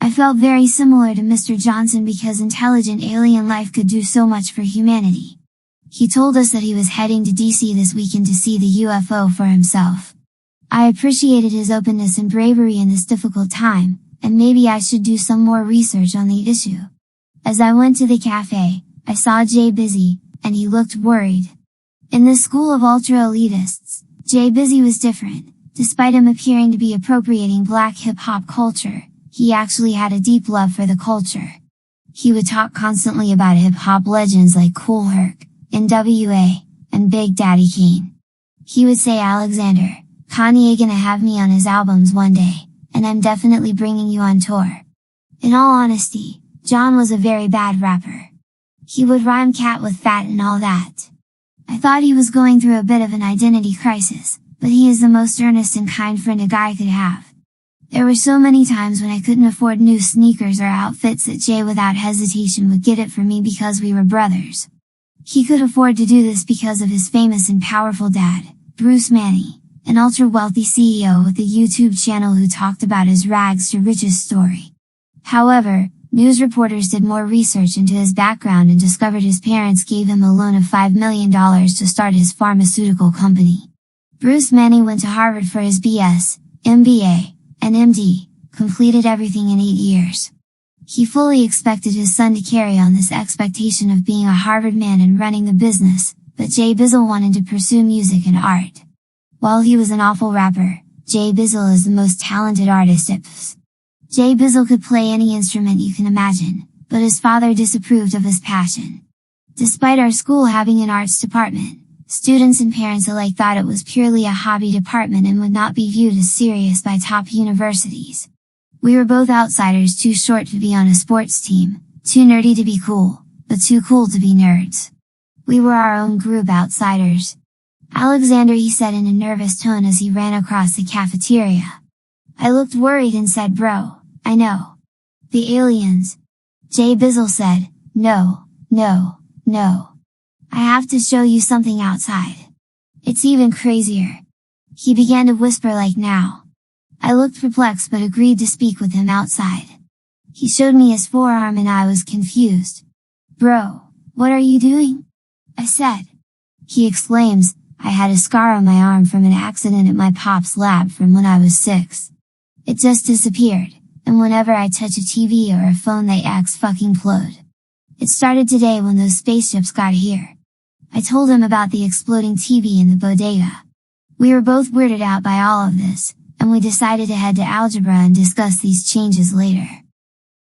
I felt very similar to Mr. Johnson because intelligent alien life could do so much for humanity. He told us that he was heading to DC this weekend to see the UFO for himself. I appreciated his openness and bravery in this difficult time, and maybe I should do some more research on the issue. As I went to the cafe, I saw Jay busy, and he looked worried. In this school of ultra-elitists, Jay Busy was different. Despite him appearing to be appropriating black hip-hop culture, he actually had a deep love for the culture. He would talk constantly about hip-hop legends like Kool Herc, NWA, and Big Daddy Kane. He would say, "Alexander, Kanye gonna have me on his albums one day, and I'm definitely bringing you on tour." In all honesty, John was a very bad rapper. He would rhyme cat with fat and all that. I thought he was going through a bit of an identity crisis, but he is the most earnest and kind friend a guy could have. There were so many times when I couldn't afford new sneakers or outfits that Jay without hesitation would get it for me because we were brothers. He could afford to do this because of his famous and powerful dad, Bruce Manny, an ultra-wealthy CEO with a YouTube channel who talked about his rags to riches story. However, news reporters did more research into his background and discovered his parents gave him a loan of $5 million to start his pharmaceutical company. Bruce Manny went to Harvard for his BS, MBA, and MD, completed everything in 8 years. He fully expected his son to carry on this expectation of being a Harvard man and running the business, but Jay Bizzle wanted to pursue music and art. While he was an awful rapper, Jay Bizzle is the most talented artist ever. Jay Bizzle could play any instrument you can imagine, but his father disapproved of his passion. Despite our school having an arts department, students and parents alike thought it was purely a hobby department and would not be viewed as serious by top universities. We were both outsiders, too short to be on a sports team, too nerdy to be cool, but too cool to be nerds. We were our own group outsiders. "Alexander," he said in a nervous tone as he ran across the cafeteria. I looked worried and said, "Bro, I know. The aliens." Jay Bizzle said, No. I have to show you something outside. It's even crazier." He began to whisper like now. I looked perplexed but agreed to speak with him outside. He showed me his forearm and I was confused. "Bro, what are you doing?" I said. He exclaims, "I had a scar on my arm from an accident at my pop's lab from when I was 6. It just disappeared, and whenever I touch a TV or a phone they fucking-plode. It started today when those spaceships got here." I told him about the exploding TV in the bodega. We were both weirded out by all of this, and we decided to head to algebra and discuss these changes later.